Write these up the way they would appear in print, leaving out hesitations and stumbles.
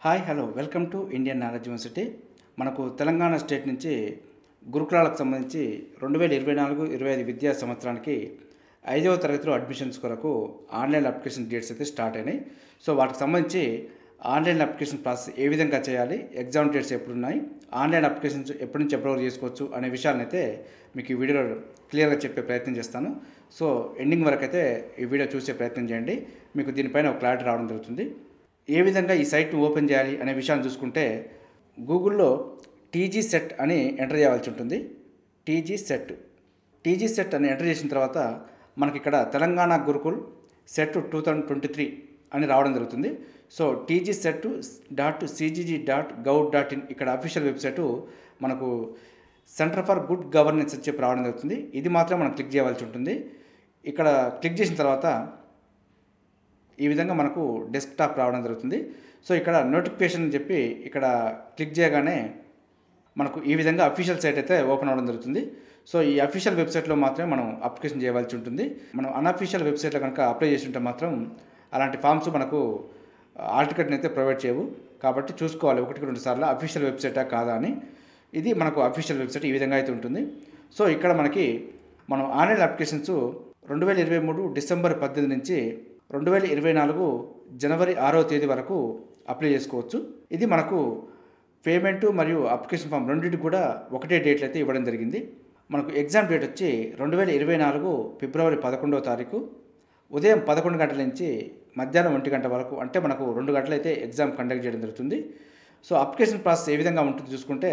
Hi hello welcome to Indian knowledge university. మనకు Telangana state నుంచి గురుకులాలకు సంబంధించి 2024-25 విద్యా సంవత్సరానికి 5వ తరగతిలో అడ్మిషన్స్ కొరకు ఆన్లైన్ అప్లికేషన్ డేట్స్ అయితే స్టార్ట్ అయినాయి. సో వాటికి సంబంధించి ఆన్లైన్ అప్లికేషన్ ప్రాసెస్ ఏ విధంగా చేయాలి, ఎగ్జామ్ డేట్స్ ఎప్పుడు ఉన్నాయి, ఆన్లైన్ అప్లికేషన్స్ ఎప్పటి నుంచి ఎప్పటివరకు చేసుకోవచ్చు అనే విషయాన్ని అయితే మీకు ఈ వీడియోలో క్లియర్గా చెప్పే ప్రయత్నం చేస్తాను. సో ఎండింగ్ వరకు అయితే ఈ వీడియో చూసే ప్రయత్నం చేయండి. మీకు దీనిపైన ఒక క్లారిటీ రావడం జరుగుతుంది. ఏ విధంగా ఈ సైట్ను ఓపెన్ చేయాలి అనే విషయాన్ని చూసుకుంటే గూగుల్లో టీజీ సెట్ అని ఎంటర్ చేయాల్సి ఉంటుంది. టీజీ సెట్ అని ఎంటర్ చేసిన తర్వాత మనకి ఇక్కడ తెలంగాణ గురుకుల్ సెట్ 2023 అని రావడం జరుగుతుంది. సో tgset.cgg.gov.in ఇక్కడ అఫీషియల్ వెబ్సైటు మనకు సెంటర్ ఫర్ గుడ్ గవర్నెన్స్ అని చెప్పి రావడం జరుగుతుంది. ఇది మాత్రం మనం క్లిక్ చేయవలసి ఉంటుంది. ఇక్కడ క్లిక్ చేసిన తర్వాత ఈ విధంగా మనకు డెస్క్టాప్ రావడం జరుగుతుంది. సో ఇక్కడ నోటిఫికేషన్ అని చెప్పి ఇక్కడ క్లిక్ చేయగానే మనకు ఈ విధంగా అఫీషియల్ సైట్ అయితే ఓపెన్ అవ్వడం జరుగుతుంది. సో ఈ అఫీషియల్ వెబ్సైట్లో మాత్రమే మనం అప్లికేషన్ చేయవలసి ఉంటుంది. మనం అన్అఫీషియల్ వెబ్సైట్లో కనుక అప్లై చేసి ఉంటే మాత్రం అలాంటి ఫామ్స్ మనకు ఆల్ టికెట్ని అయితే ప్రొవైడ్ చేయవు. కాబట్టి చూసుకోవాలి 1-2 సార్లు అఫీషియల్ వెబ్సైటా కాదా అని. ఇది మనకు అఫీషియల్ వెబ్సైట్ ఈ విధంగా అయితే ఉంటుంది. సో ఇక్కడ మనం ఆన్లైన్ అప్లికేషన్స్ 2023 డిసెంబర్ 18 నుంచి 2024 జనవరి 6వ తేదీ వరకు అప్లై చేసుకోవచ్చు. ఇది మనకు పేమెంటు మరియు అప్లికేషన్ ఫామ్ రెండింటి కూడా ఒకటే డేట్లు అయితే ఇవ్వడం జరిగింది. మనకు ఎగ్జామ్ డేట్ వచ్చి 2024 ఫిబ్రవరి 11వ తారీఖు ఉదయం 11 గంటల నుంచి మధ్యాహ్నం 1 గంట వరకు, అంటే మనకు 2 గంటలు అయితే ఎగ్జామ్ కండక్ట్ చేయడం జరుగుతుంది. సో అప్లికేషన్ ప్రాసెస్ ఏ విధంగా ఉంటుంది చూసుకుంటే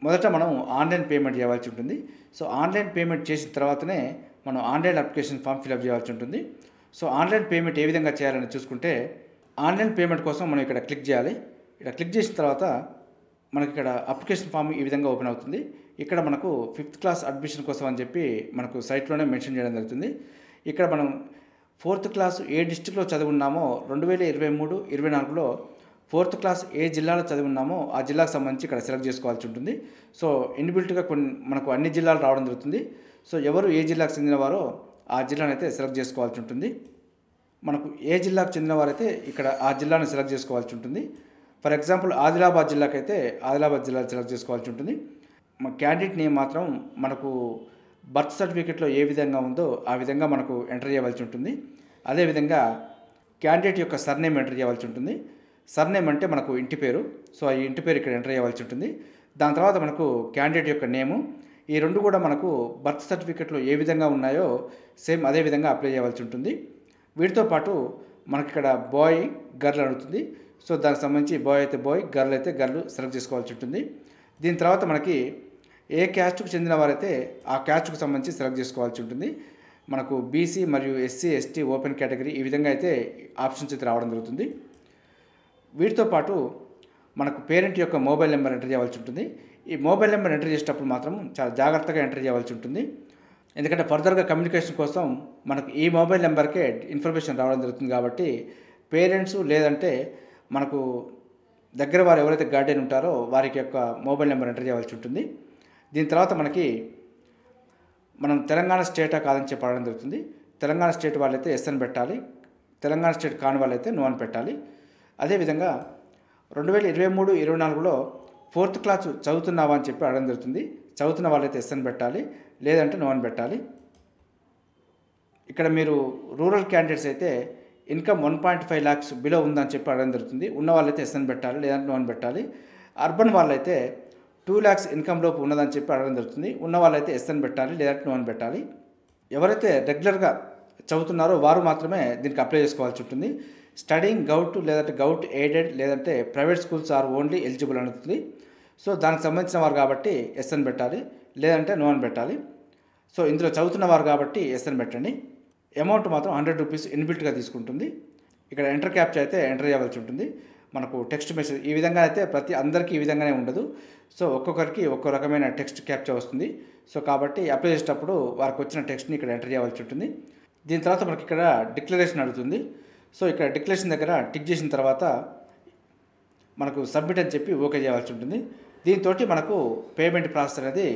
మొదట మనం ఆన్లైన్ పేమెంట్ చేయవలసి ఉంటుంది. సో ఆన్లైన్ పేమెంట్ చేసిన తర్వాతనే మనం ఆన్లైన్ అప్లికేషన్ ఫామ్ ఫిల్అప్ చేయవలసి ఉంటుంది. సో ఆన్లైన్ పేమెంట్ ఏ విధంగా చేయాలని చూసుకుంటే ఆన్లైన్ పేమెంట్ కోసం మనం ఇక్కడ క్లిక్ చేయాలి. ఇక్కడ క్లిక్ చేసిన తర్వాత మనకి ఇక్కడ అప్లికేషన్ ఫామ్ ఈ విధంగా ఓపెన్ అవుతుంది. ఇక్కడ మనకు 5th క్లాస్ అడ్మిషన్ కోసం అని చెప్పి మనకు సైట్లోనే మెన్షన్ చేయడం జరుగుతుంది. ఇక్కడ మనం 4th క్లాస్ ఏ డిస్ట్రిక్ట్లో చదివున్నామో 2023-24లో 4th క్లాస్ ఏ జిల్లాలో చదివున్నామో ఆ జిల్లాకు సంబంధించి ఇక్కడ సెలెక్ట్ చేసుకోవాల్సి ఉంటుంది. సో ఇన్బిల్ట్గా మనకు అన్ని జిల్లాలు రావడం జరుగుతుంది. సో ఎవరు ఏ జిల్లాకు చెందినవారో ఆ జిల్లాను అయితే సెలెక్ట్ చేసుకోవాల్సి ఉంటుంది. మనకు ఏ జిల్లాకు చెందిన వారైతే ఇక్కడ ఆ జిల్లాను సెలెక్ట్ చేసుకోవాల్సి ఉంటుంది. ఫర్ ఎగ్జాంపుల్ ఆదిలాబాద్ జిల్లాకైతే ఆదిలాబాద్ జిల్లా సెలెక్ట్ చేసుకోవాల్సి ఉంటుంది. క్యాండిడేట్ నేమ్ మాత్రం మనకు బర్త్ సర్టిఫికేట్లో ఏ విధంగా ఉందో ఆ విధంగా మనకు ఎంటర్ చేయవలసి ఉంటుంది. అదేవిధంగా క్యాండిడేట్ యొక్క సర్నేమ్ ఎంటర్ చేయవలసి ఉంటుంది. సర్నేమ్ అంటే మనకు ఇంటి పేరు. సో ఈ ఇంటి పేరు ఇక్కడ ఎంటర్ చేయవలసి ఉంటుంది. దాని తర్వాత మనకు క్యాండిడేట్ యొక్క నేము, ఈ రెండు కూడా మనకు బర్త్ సర్టిఫికేట్లో ఏ విధంగా ఉన్నాయో సేమ్ అదే విధంగా అప్లై చేయవలసి ఉంటుంది. వీటితో పాటు మనకి ఇక్కడ బాయ్ గర్ల్ అడుగుతుంది. సో దానికి సంబంధించి బాయ్ అయితే బాయ్, గర్ల్ అయితే గర్ల్ సెలెక్ట్ చేసుకోవాల్సి ఉంటుంది. దీని తర్వాత మనకి ఏ క్యాస్ట్కు చెందిన వారైతే ఆ క్యాస్ట్కు సంబంధించి సెలెక్ట్ చేసుకోవాల్సి ఉంటుంది. మనకు బీసీ మరియు ఎస్సీ ఎస్టీ ఓపెన్ కేటగిరీ ఈ విధంగా అయితే ఆప్షన్స్ అయితే రావడం జరుగుతుంది. వీటితో పాటు మనకు పేరెంట్ యొక్క మొబైల్ నెంబర్ ఎంటర్ చేయవలసి ఉంటుంది. ఈ మొబైల్ నెంబర్ ఎంటర్ చేసేటప్పుడు మాత్రం చాలా జాగ్రత్తగా ఎంటర్ చేయవలసి ఉంటుంది. ఎందుకంటే ఫర్దర్గా కమ్యూనికేషన్ కోసం మనకు ఈ మొబైల్ నెంబర్కే ఇన్ఫర్మేషన్ రావడం జరుగుతుంది. కాబట్టి పేరెంట్స్ లేదంటే మనకు దగ్గర వారు ఎవరైతే గార్డియన్ ఉంటారో వారికి యొక్క మొబైల్ నెంబర్ ఎంటర్ చేయవలసి ఉంటుంది. దీని తర్వాత మనం తెలంగాణ స్టేటా కాదని చెప్పడం జరుగుతుంది. తెలంగాణ స్టేట్ వాళ్ళైతే ఎస్ అని పెట్టాలి, తెలంగాణ స్టేట్ కాని వాళ్ళైతే నో అని పెట్టాలి. అదేవిధంగా 2023-24లో 4th క్లాస్ చదువుతున్నావా అని చెప్పి అడగడం జరుగుతుంది. చదువుతున్న వాళ్ళైతే ఎస్ అని పెట్టాలి, లేదంటే నో అని పెట్టాలి. ఇక్కడ మీరు రూరల్ క్యాండిడేట్స్ అయితే ఇన్కమ్ 1.5 lakhs బిలో ఉందని చెప్పి అడగడం జరుగుతుంది. ఉన్న వాళ్ళైతే ఎస్ అని పెట్టాలి, లేదంటే నో అని పెట్టాలి. అర్బన్ వాళ్ళైతే 2 lakhs ఇన్కమ్ లోపు ఉన్నదని చెప్పి అడగడం జరుగుతుంది. ఉన్న వాళ్ళైతే ఎస్ అని పెట్టాలి, లేదంటే నో అని పెట్టాలి. ఎవరైతే రెగ్యులర్గా చదువుతున్నారో వారు మాత్రమే దీనికి అప్లై చేసుకోవాల్సి ఉంటుంది. స్టడీయింగ్ గౌట్ లేదంటే గౌట్ ఎయిడెడ్ లేదంటే private schools are only eligible అనుతుంది. సో దానికి సంబంధించిన వారు కాబట్టి ఎస్ అని పెట్టాలి, లేదంటే నో అని పెట్టాలి. సో ఇందులో చదువుతున్న వారు కాబట్టి ఎస్ అని పెట్టండి. అమౌంట్ మాత్రం 100 రూపీస్ ఇన్బిల్ట్గా తీసుకుంటుంది. ఇక్కడ ఎంటర్ క్యాప్చర్ అయితే ఎంటర్ చేయవలసి ఉంటుంది. మనకు టెక్స్ట్ మెసేజ్ ఈ విధంగా అయితే అందరికీ ఈ విధంగానే ఉండదు. సో ఒక్కొక్కరికి ఒక్కో రకమైన టెక్స్ట్ క్యాప్చర్ వస్తుంది. సో కాబట్టి అప్లై చేసేటప్పుడు వారికి వచ్చిన టెక్స్ట్ని ఇక్కడ ఎంటర్ చేయవలసి ఉంటుంది. దీని తర్వాత మనకి ఇక్కడ డిక్లరేషన్ అడుగుతుంది. సో ఇక్కడ డిక్లరేషన్ దగ్గర టిక్ చేసిన తర్వాత మనకు సబ్మిట్ అని చెప్పి ఓకే చేయవలసి ఉంటుంది. దీంతో మనకు పేమెంట్ ప్రాసెస్ అనేది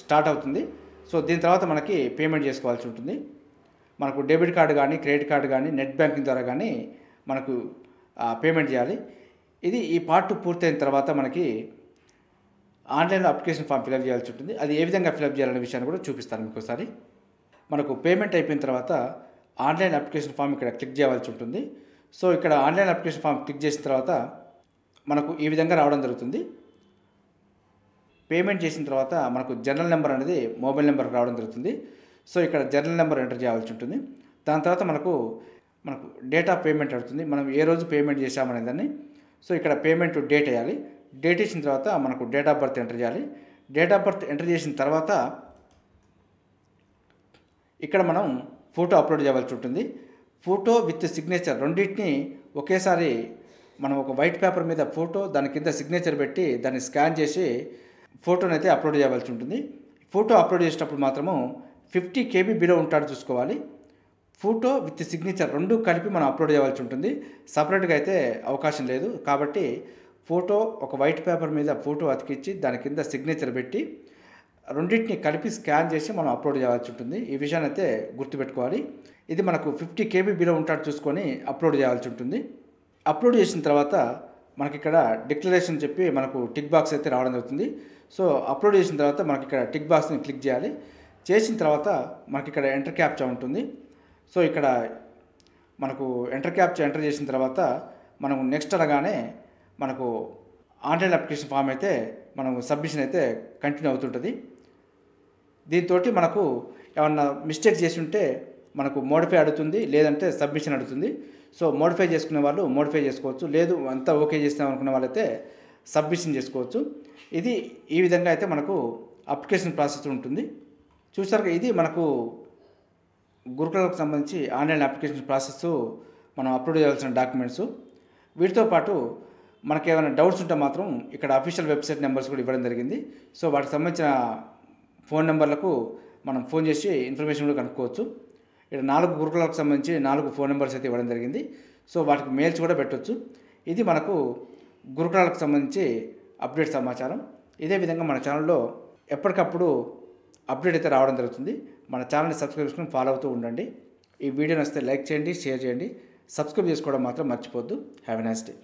స్టార్ట్ అవుతుంది. సో దీని తర్వాత మనకి పేమెంట్ చేసుకోవాల్సి ఉంటుంది. మనకు డెబిట్ కార్డు కానీ క్రెడిట్ కార్డు కానీ నెట్ బ్యాంకింగ్ ద్వారా కానీ మనకు పేమెంట్ చేయాలి. ఇది ఈ పార్ట్ 2 పూర్తయిన తర్వాత మనకి ఆన్లైన్లో అప్లికేషన్ ఫామ్ ఫిలప్ చేయాల్సి ఉంటుంది. అది ఏ విధంగా ఫిలప్ చేయాలనే విషయాన్ని కూడా చూపిస్తాను మీకు ఒకసారి. మనకు పేమెంట్ అయిపోయిన తర్వాత ఆన్లైన్ అప్లికేషన్ ఫామ్ ఇక్కడ క్లిక్ చేయవలసి ఉంటుంది. సో ఇక్కడ ఆన్లైన్ అప్లికేషన్ ఫామ్ క్లిక్ చేసిన తర్వాత మనకు ఈ విధంగా రావడం జరుగుతుంది. పేమెంట్ చేసిన తర్వాత మనకు జనరల్ నెంబర్ అనేది మొబైల్ నెంబర్ రావడం జరుగుతుంది. సో ఇక్కడ జనరల్ నెంబర్ ఎంటర్ చేయాల్సి ఉంటుంది. దాని తర్వాత మనకు డేట్ ఆఫ్ పేమెంట్ అడుగుతుంది. మనం ఏ రోజు పేమెంట్ చేసామనే దాన్ని. సో ఇక్కడ పేమెంట్ డేట్ వేయాలి. డేట్ ఇచ్చిన తర్వాత మనకు డేట్ ఆఫ్ బర్త్ ఎంటర్ చేయాలి. డేట్ ఆఫ్ బర్త్ ఎంటర్ చేసిన తర్వాత ఇక్కడ మనం ఫోటో అప్లోడ్ చేయవలసి ఉంటుంది. ఫోటో విత్ సిగ్నేచర్ రెండింటిని ఒకేసారి మనం ఒక వైట్ పేపర్ మీద ఫోటో దాని కింద సిగ్నేచర్ పెట్టి దాన్ని స్కాన్ చేసి ఫోటోని అయితే అప్లోడ్ చేయవలసి ఉంటుంది. ఫోటో అప్లోడ్ చేసేటప్పుడు మాత్రము 50 KB బిలో ఉంటాడు చూసుకోవాలి. ఫోటో విత్ సిగ్నేచర్ రెండు కలిపి మనం అప్లోడ్ చేయవలసి ఉంటుంది. సపరేట్గా అయితే అవకాశం లేదు. కాబట్టి ఫోటో ఒక వైట్ పేపర్ మీద ఫోటో అతికిచ్చి దాని కింద సిగ్నేచర్ పెట్టి రెండింటిని కలిపి స్కాన్ చేసి మనం అప్లోడ్ చేయవలసి ఉంటుంది. ఈ విషయాన్ని అయితే గుర్తుపెట్టుకోవాలి. ఇది మనకు 50 KB బిలో ఉంటాడు చూసుకొని అప్లోడ్ చేయాల్సి ఉంటుంది. అప్లోడ్ చేసిన తర్వాత మనకి ఇక్కడ డిక్లరేషన్ చెప్పి మనకు టిక్ బాక్స్ అయితే రావడం జరుగుతుంది. సో అప్లోడ్ చేసిన తర్వాత మనకి ఇక్కడ టిక్ బాక్స్ని క్లిక్ చేయాలి. చేసిన తర్వాత మనకి ఇక్కడ ఎంటర్ క్యాప్చా ఉంటుంది. సో ఇక్కడ మనకు ఎంటర్ క్యాప్చా ఎంటర్ చేసిన తర్వాత మనం నెక్స్ట్ అనగానే మనకు ఆన్లైన్ అప్లికేషన్ ఫామ్ అయితే మనం సబ్మిషన్ అయితే కంటిన్యూ అవుతుంటుంది. దీంతో మనకు ఏమన్నా మిస్టేక్ చేసి ఉంటే మనకు మోడిఫై అడుగుతుంది, లేదంటే సబ్మిషన్ అడుగుతుంది. సో మోడిఫై చేసుకునే వాళ్ళు మోడిఫై చేసుకోవచ్చు, లేదు అంతా ఓకే చేస్తాం అనుకునే వాళ్ళైతే సబ్మిషన్ చేసుకోవచ్చు. ఇది ఈ విధంగా అయితే మనకు అప్లికేషన్ ప్రాసెస్ ఉంటుంది. చూసారుగా, ఇది మనకు గురుకులకు సంబంధించి ఆన్లైన్ అప్లికేషన్ ప్రాసెస్ మనం అప్లోడ్ చేయాల్సిన డాక్యుమెంట్స్. వీటితో పాటు మనకి ఏమైనా డౌట్స్ ఉంటే మాత్రం ఇక్కడ అఫీషియల్ వెబ్సైట్ నెంబర్స్ కూడా ఇవ్వడం జరిగింది. సో వాటికి సంబంధించిన ఫోన్ నెంబర్లకు మనం ఫోన్ చేసి ఇన్ఫర్మేషన్ కూడా కనుక్కోవచ్చు. ఇక్కడ 4 గురుకులకు సంబంధించి 4 ఫోన్ నెంబర్స్ అయితే ఇవ్వడం జరిగింది. సో వాటికి మెయిల్స్ కూడా పెట్టవచ్చు. ఇది మనకు గురుకులకు సంబంధించి అప్డేట్ సమాచారం. ఇదే విధంగా మన ఛానల్లో ఎప్పటికప్పుడు అప్డేట్ అయితే రావడం జరుగుతుంది. మన ఛానల్ని సబ్స్క్రైబ్ చేసుకుని ఫాలో అవుతూ ఉండండి. ఈ వీడియో నచ్చితే లైక్ చేయండి, షేర్ చేయండి, సబ్స్క్రైబ్ చేసుకోవడం మాత్రం మర్చిపోవద్దు. Have a nice day.